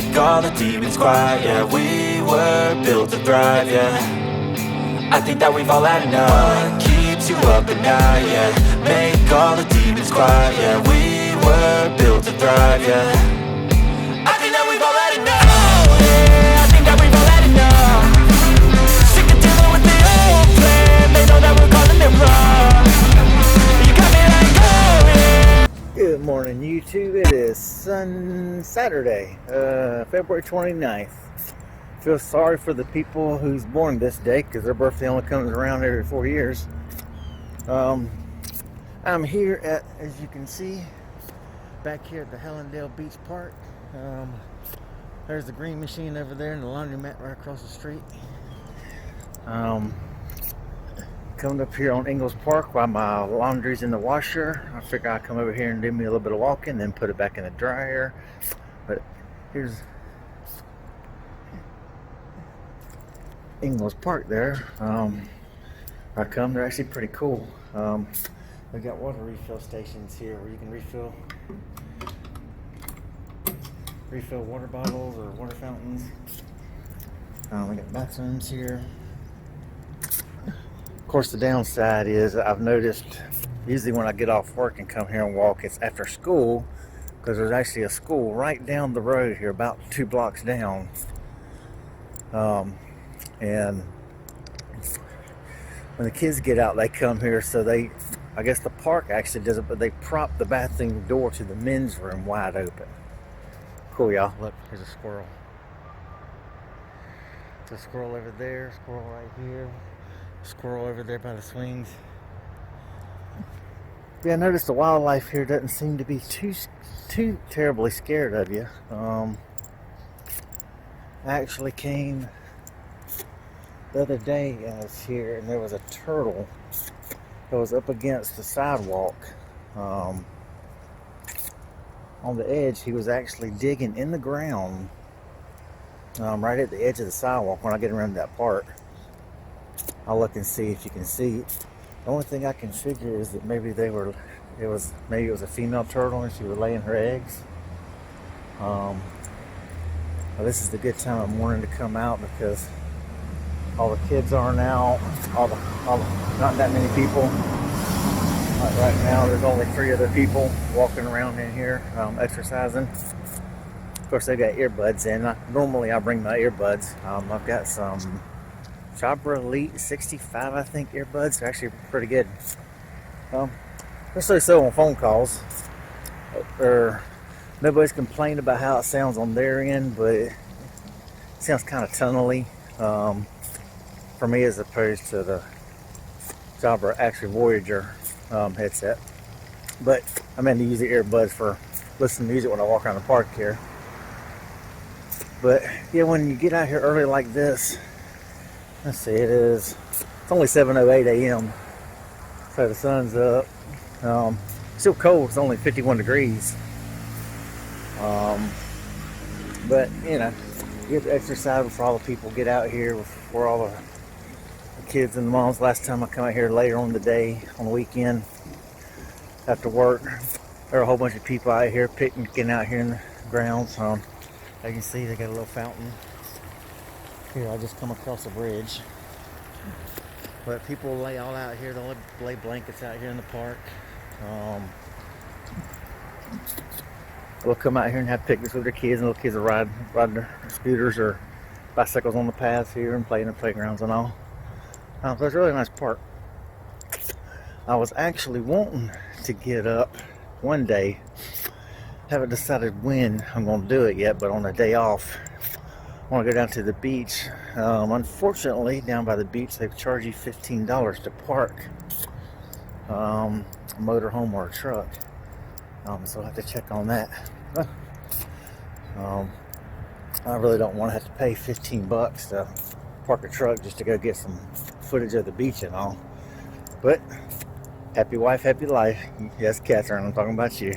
make all the demons quiet. Yeah, we were built to thrive, yeah. I think that we've all had enough. What keeps you up at night, yeah. Make all the demons quiet. Yeah, we were built to thrive, yeah. I think that we've all had enough. Oh yeah, I think that we've all had enough. Sick of dealing with the old plan. They know that we're calling it wrong. You got me like, oh yeah. Good morning, YouTube. It is Saturday, February 29th. Feel sorry for the people who's born this day because their birthday only comes around every 4 years. I'm here at, as you can see, back here at the Hellendale Beach Park. There's the green machine over there and the laundromat right across the street. Coming up here on Ingalls Park while my laundry's in the washer. I figure I'd come over here and do me a little bit of walking, then put it back in the dryer. But here's Ingalls Park there. They're actually pretty cool. They got water refill stations here where you can refill water bottles or water fountains. We got bathrooms here. Of course, the downside is I've noticed usually when I get off work and come here and walk, it's after school, because there's actually a school right down the road here, about 2 blocks down. And when the kids get out, they come here, so I guess the park actually does it, but they prop the bathroom door to the men's room wide open. Cool, y'all. Look, here's a squirrel. There's a squirrel over there, squirrel right here. Squirrel over there by the swings. Yeah, I noticed the wildlife here doesn't seem to be too terribly scared of you. I actually came the other day I was here and there was a turtle that was up against the sidewalk. On the edge, he was actually digging in the ground right at the edge of the sidewalk. When I get around that part, I'll look and see if you can see it. The only thing I can figure is that maybe it was a female turtle and she was laying her eggs. Well, this is the good time of morning to come out because all the kids aren't out. Not that many people. Like right now, there's only 3 other people walking around in here exercising. Of course, they got earbuds in. Normally, I bring my earbuds. I've got some Jabra Elite 65, I think, earbuds. They're actually pretty good. Especially so on phone calls. Nobody's complained about how it sounds on their end, but it sounds kind of tunnely for me as opposed to the Jabra actually Voyager headset. But I meant to use the earbuds for listening to music when I walk around the park here. But yeah, when you get out here early like this, let's see, it's only 7:08 a.m. so the sun's up. Still cold, it's only 51 degrees. But you know, you get to exercise before all the people get out here, before all the kids and the moms. Last time I come out here later on the day, on the weekend, after work, there were a whole bunch of people out here picnicking out here in the grounds. As you can see, they got a little fountain. Here, I just come across a bridge. But people lay all out here. They'll lay blankets out here in the park. They'll come out here and have picnics with their kids, and little kids will ride their scooters or bicycles on the paths here and play in the playgrounds and all. So it's a really nice park. I was actually wanting to get up one day. Haven't decided when I'm going to do it yet, but on a day off, I want to go down to the beach. Unfortunately, down by the beach, they charge you $15 to park a motorhome or a truck. So I'll have to check on that. I really don't want to have to pay $15 to park a truck just to go get some footage of the beach and all. But happy wife, happy life. Yes, Catherine, I'm talking about you.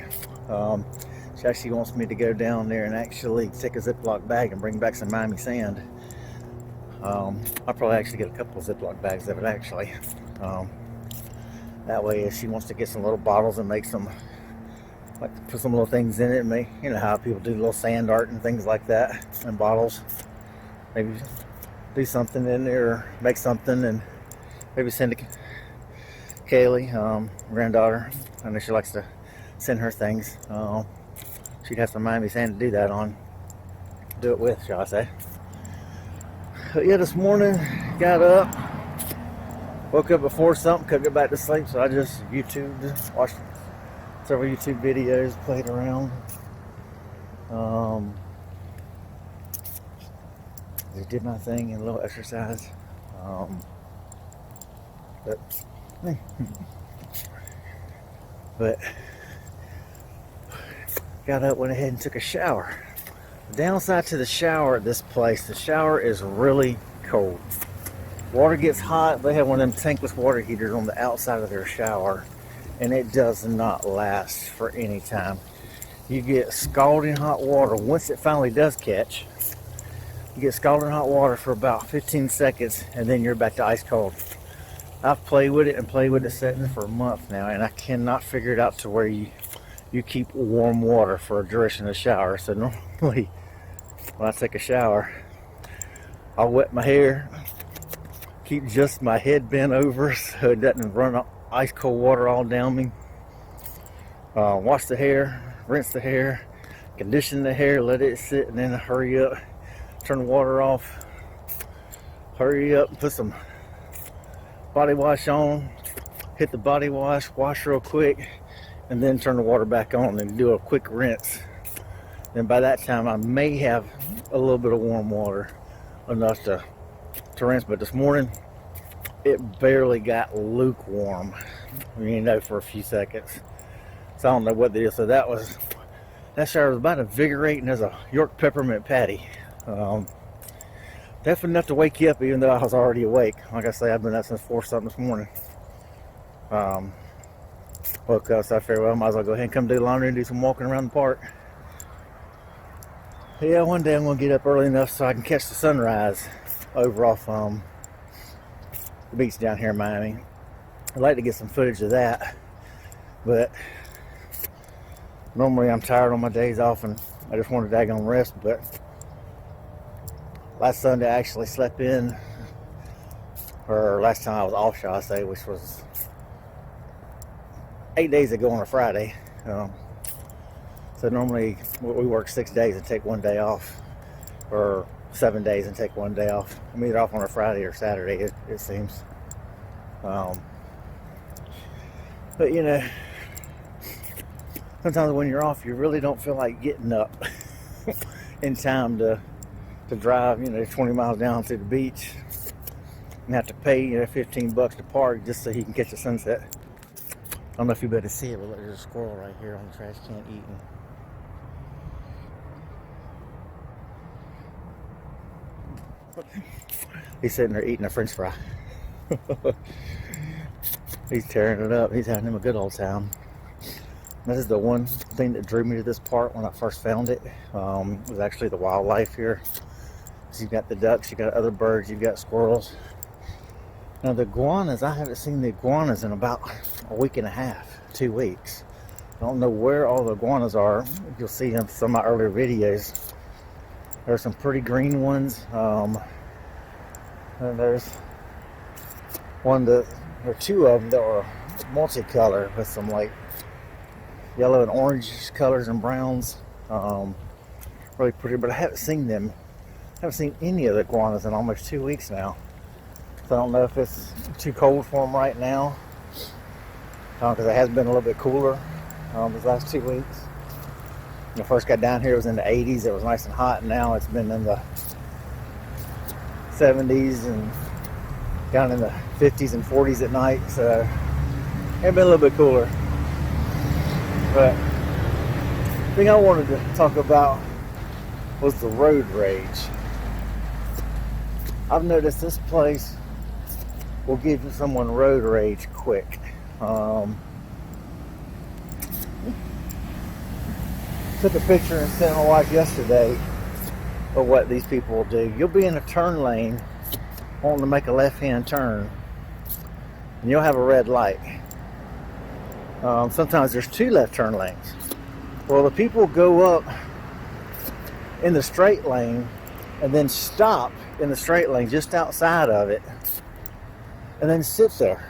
She actually wants me to go down there and actually take a Ziploc bag and bring back some Miami sand. I'll probably actually get a couple of Ziploc bags of it actually. That way if she wants to get some little bottles and make some Like to put some little things in it. You know how people do little sand art and things like that in bottles. Maybe do something in there, or make something, and maybe send it to Kaylee, granddaughter. I know she likes to send her things. She'd have to remind me saying to do that on. Do it with, shall I say. But yeah, this morning, got up, woke up before something, couldn't get back to sleep, so I just YouTubed, watched several YouTube videos, played around. Just did my thing and a little exercise. But got up, went ahead and took a shower. The downside to the shower at this place, the shower is really cold. Water gets hot. They have one of them tankless water heaters on the outside of their shower, and it does not last for any time. You get scalding hot water. Once it finally does catch, you get scalding hot water for about 15 seconds, and then you're back to ice cold. I've played with it and played with the setting for a month now, and I cannot figure it out to where you keep warm water for a duration of the shower. So normally when I take a shower, I'll wet my hair, keep just my head bent over so it doesn't run ice cold water all down me. Wash the hair, rinse the hair, condition the hair, let it sit, and then hurry up, turn the water off, hurry up, put some body wash on, hit the body wash real quick, and then turn the water back on and do a quick rinse. And by that time I may have a little bit of warm water, enough to rinse. But this morning it barely got lukewarm, for a few seconds. So I don't know what it is. So that shower was about invigorating as a York peppermint patty. Definitely enough to wake you up, even though I was already awake. Like I say, I've been up since 4 something this morning. Woke up, so I figured, well, I might as well go ahead and come do laundry and do some walking around the park. Yeah, one day I'm going to get up early enough so I can catch the sunrise over off the beach down here in Miami. I'd like to get some footage of that, but normally I'm tired on my days off and I just want to daggone rest. But last Sunday I actually slept in, or last time I was off, shall I say, which was 8 days ago on a Friday. So normally we work 6 days and take 1 day off, or 7 days and take 1 day off. I'm either off on a Friday or Saturday, it seems. But sometimes when you're off, you really don't feel like getting up in time to drive 20 miles down to the beach and have to pay $15 to park just so you can catch the sunset. I don't know if you better see it, but look, there's a squirrel right here on the trash can eating. He's sitting there eating a french fry. He's tearing it up. He's having him a good old time. This is the one thing that drew me to this park when I first found it. Was actually the wildlife here. So you've got the ducks, you've got other birds, you've got squirrels. Now the iguanas, I haven't seen the iguanas in about a week and a half, 2 weeks. I don't know where all the iguanas are. You'll see in some of my earlier videos. There's some pretty green ones. And there's there are 2 of them that are multicolored with some like yellow and orange colors and browns. Really pretty, but I haven't seen them. I haven't seen any of the iguanas in almost 2 weeks now. So I don't know if it's too cold for them right now, because it has been a little bit cooler these last 2 weeks. When I first got down here, it was in the 80s. It was nice and hot, and now it's been in the 70s and down in the 50s and 40s at night. So it's been a little bit cooler. But the thing I wanted to talk about was the road rage. I've noticed this place will give someone road rage quick. Took a picture and sent my wife yesterday of what these people will do. You'll be in a turn lane wanting to make a left-hand turn, and you'll have a red light. Sometimes there's 2 left turn lanes. Well, the people go up in the straight lane and then stop in the straight lane just outside of it and then sit there.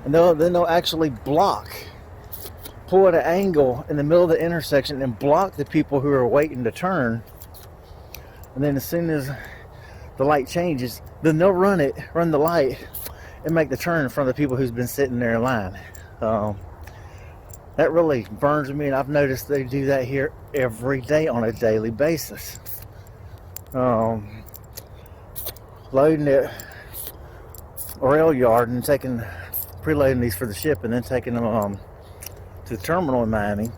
And then they'll actually pull at an angle in the middle of the intersection and block the people who are waiting to turn. And then as soon as the light changes, then they'll run the light and make the turn in front of the people who's been sitting there in line. That really burns me, and I've noticed they do that here every day on a daily basis. Loading at a rail yard and preloading these for the ship and then taking them to the terminal in Miami.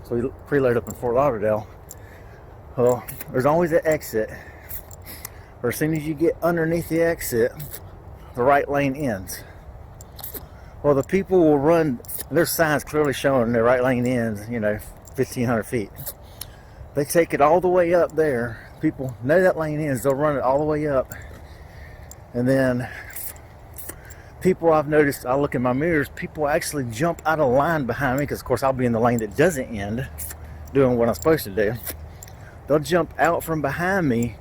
So we preload up in Fort Lauderdale. Well, there's always an exit. Or as soon as you get underneath the exit, the right lane ends. Well, the people will run, there's signs clearly showing the right lane ends, 1,500 feet. They take it all the way up there. People know that lane ends, they'll run it all the way up. And then people, I've noticed, I look in my mirrors, people actually jump out of line behind me, because of course I'll be in the lane that doesn't end, doing what I'm supposed to do. They'll jump out from behind me,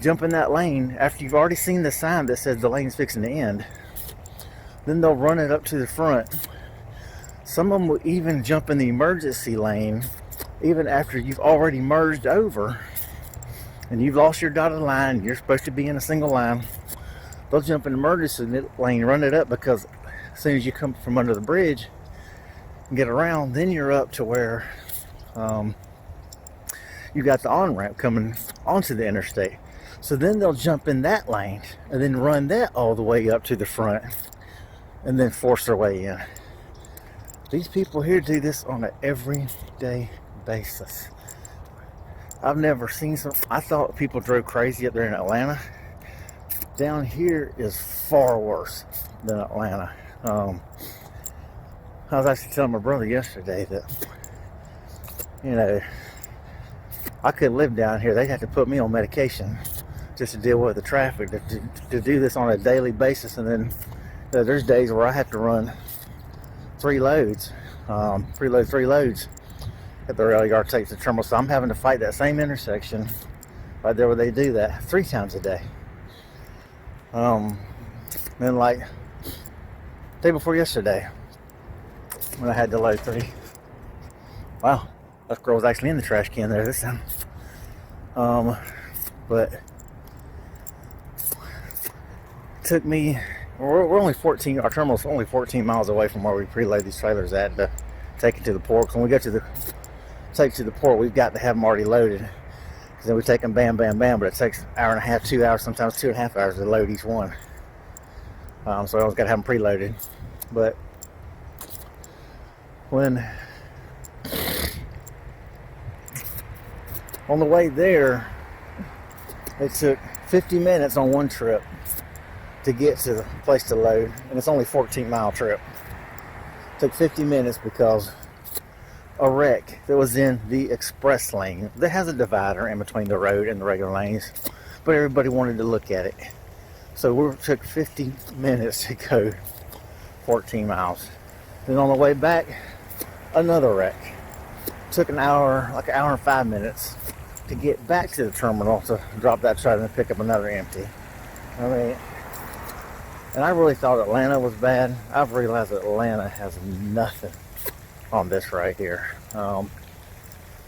jump in that lane after you've already seen the sign that says the lane's fixing to end. Then they'll run it up to the front. Some of them will even jump in the emergency lane even after you've already merged over and you've lost your dotted line. You're supposed to be in a single line. They'll jump in the emergency lane, run it up, because as soon as you come from under the bridge and get around, then you're up to where you got the on-ramp coming onto the interstate. So then they'll jump in that lane and then run that all the way up to the front and then force their way in. These people here do this on an everyday basis. I've never seen I thought people drove crazy up there in Atlanta. Down here is far worse than Atlanta. I was actually telling my brother yesterday that, I couldn't live down here. They'd have to put me on medication just to deal with the traffic, to do this on a daily basis. And then there's days where I have to run 3 loads, preload 3 loads at the rail yard, takes the terminal. So I'm having to fight that same intersection right there where they do that 3 times a day. Then like day before yesterday, when I had to load 3. Wow, that girl was actually in the trash can there this time. But it took me, we're only 14, our terminal's only 14 miles away from where we preload these trailers at to take it to the port. When we go to take it to the port, we've got to have them already loaded. Because then we take them bam, bam, bam, but it takes an hour and a half, 2 hours, sometimes 2.5 hours to load each one. So I always got to have them preloaded. But when on the way there, it took 50 minutes on one trip to get to the place to load, and it's only a 14-mile trip. It took 50 minutes because a wreck that was in the express lane that has a divider in between the road and the regular lanes, but everybody wanted to look at it. So it took 50 minutes to go 14 miles. Then on the way back, another wreck. It took an hour, like an hour and 5 minutes to get back to the terminal to drop that trailer and pick up another empty. I mean, and I really thought Atlanta was bad. I've realized that Atlanta has nothing on this right here.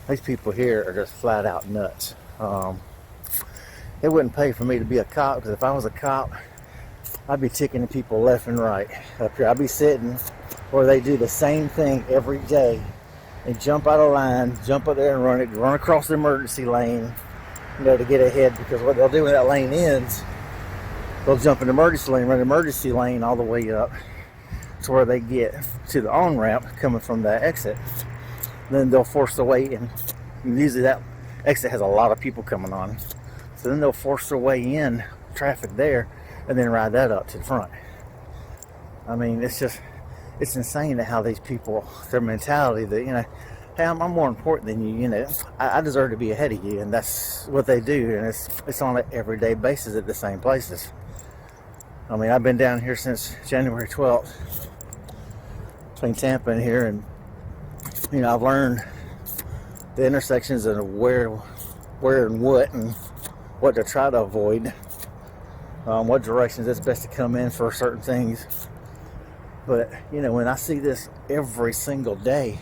These people here are just flat out nuts. It wouldn't pay for me to be a cop, because if I was a cop, I'd be ticking people left and right up here. I'd be sitting where they do the same thing every day. They jump out of line, jump up there and run across the emergency lane, to get ahead, because what they'll do when that lane ends, they'll jump in the emergency lane, run the emergency lane all the way up to where they get to the on-ramp coming from that exit. Then they'll force their way in. And usually that exit has a lot of people coming on. So then they'll force their way in, traffic there, and then ride that up to the front. I mean, it's insane how these people, their mentality that, hey, I'm more important than you, I deserve to be ahead of you, and that's what they do, and it's on an everyday basis at the same places. I mean, I've been down here since January 12th, between Tampa and here, and, I've learned the intersections and where and what to try to avoid, what directions it's best to come in for certain things. But, you know, when I see this every single day,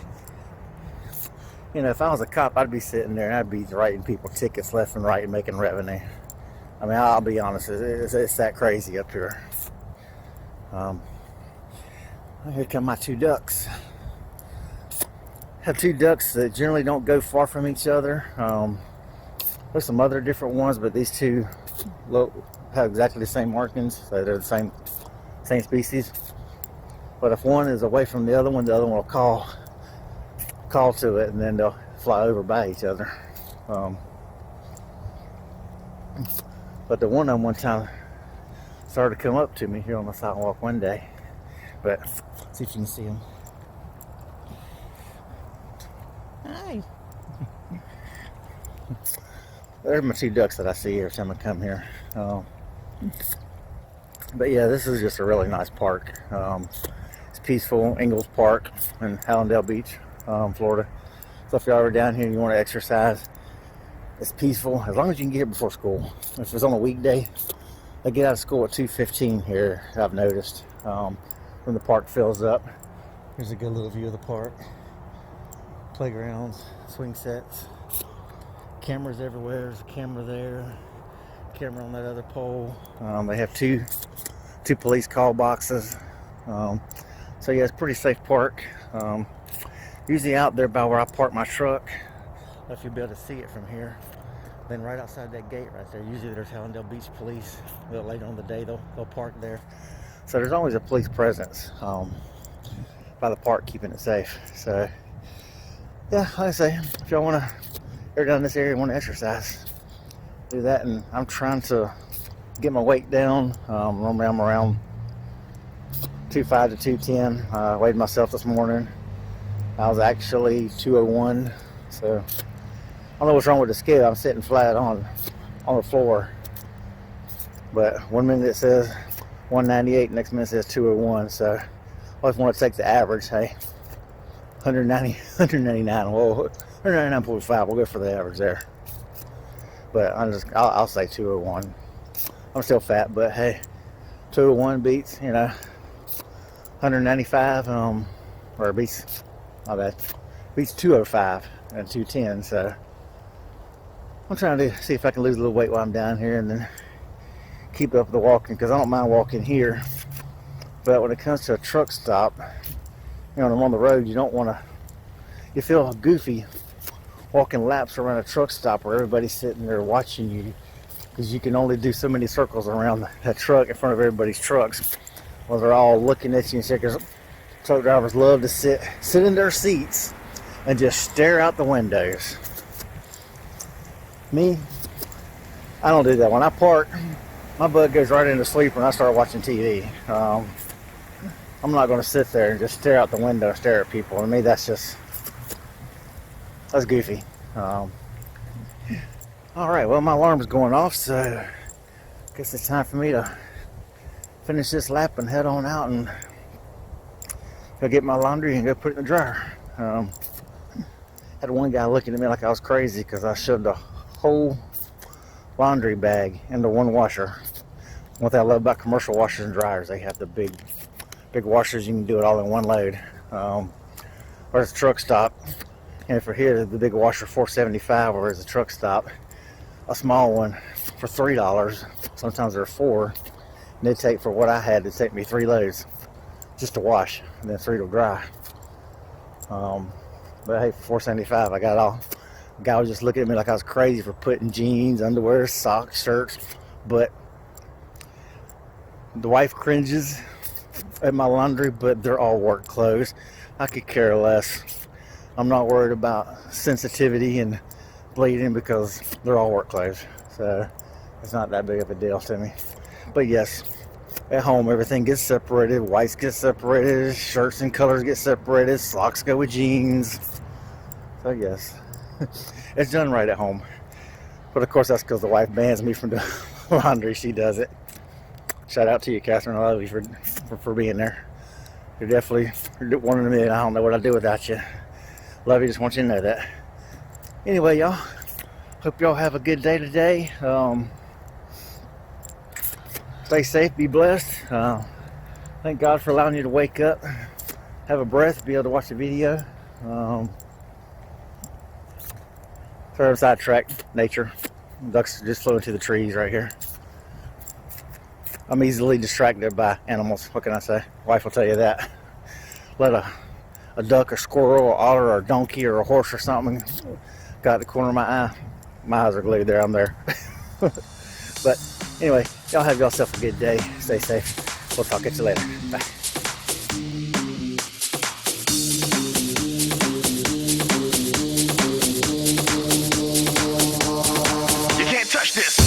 you know, if I was a cop, I'd be sitting there and I'd be writing people tickets left and right and making revenue. I mean, I'll be honest, it's that crazy up here. Here come my two ducks. Have two ducks that generally don't go far from each other. There's some other different ones, but these two have exactly the same markings, so they're the same species. But if one is away from the other one will call to it, and then they'll fly over by each other. But the one on one time started to come up to me here on the sidewalk one day. But see if you can see him. Hi. There's my two ducks that I see every time I come here. But yeah, this is just a really nice park. It's peaceful. Ingalls Park in Hallandale Beach, Florida. So if you're ever down here and you want to exercise, it's peaceful as long as you can get here before school. If it's on a weekday, I get out of school at 2:15 here, I've noticed, when the park fills up. Here's a good little view of the park. Playgrounds, swing sets, cameras everywhere. There's a camera there, camera on that other pole. They have two police call boxes. So yeah, it's a pretty safe park. Usually out there by where I park my truck, if you'll be able to see it from here. Then right outside that gate right there, usually there's Hallandale Beach police. Later on the day they'll park there. So there's always a police presence by the park, keeping it safe. So yeah, like I say, if y'all want to, you're down in this area and want to exercise, do that. And I'm trying to get my weight down. Normally I'm around 2.5 to 210. I weighed myself this morning. I was actually 201. So I don't know what's wrong with the scale. I'm sitting flat on the floor. But 1 minute it says 198, next minute it says 201. So I always want to take the average. Hey, 199. Well, 199.5. We'll go for the average there. But I'll say 201. I'm still fat, but hey, 201 beats, you know, 195. Or beats, my bad, beats 205 and 210. So I'm trying to see if I can lose a little weight while I'm down here and then keep up the walking, because I don't mind walking here. But when it comes to a truck stop, you know, when I'm on the road, you don't want to, you feel goofy walking laps around a truck stop where everybody's sitting there watching you, because you can only do so many circles around that truck in front of everybody's trucks. Well, they're all looking at you and shit, because truck drivers love to sit in their seats and just stare out the windows. Me, I don't do that. When I park, my butt goes right into sleep when I start watching TV. I'm not going to sit there and just stare out the window and stare at people. To me, that's goofy. All right, well, my alarm's going off, so I guess it's time for me to finish this lap and head on out and go get my laundry and go put it in the dryer. Had one guy looking at me like I was crazy because I shoved a whole laundry bag into one washer. One thing I love about commercial washers and dryers, they have the big washers. You can do it all in one load. Whereas a truck stop, and for here the big washer $4.75, whereas a truck stop, a small one for $3. Sometimes they're $4. And they take, for what I had, to take me 3 loads just to wash, and then 3 to dry. But hey, for $4.75, I got it all. The guy was just looking at me like I was crazy for putting jeans, underwear, socks, shirts. But the wife cringes at my laundry, but they're all work clothes. I could care less. I'm not worried about sensitivity and bleeding because they're all work clothes. So it's not that big of a deal to me. But yes, at home everything gets separated. Whites get separated, shirts and colors get separated, socks go with jeans. So yes, it's done right at home. But of course that's because the wife bans me from doing laundry. She does it. Shout out to you, Catherine. I love you for being there. You're definitely one in a million. I don't know what I'd do without you. Love you. Just want you to know that. Anyway, y'all, hope y'all have a good day today. Stay safe, be blessed. Thank God for allowing you to wake up, have a breath, be able to watch the video. Sorry, I'm sidetracked. Nature. Ducks just flew into the trees right here. I'm easily distracted by animals. What can I say? Wife will tell you that. Let a duck or squirrel or otter or a donkey or a horse or something got the corner of my eye. My eyes are glued there. I'm there. But anyway, y'all have yourself a good day. Stay safe. We'll talk at you later. Bye. You can't touch this.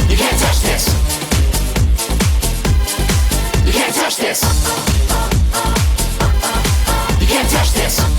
You can't touch this. You can't touch this. You can't touch this.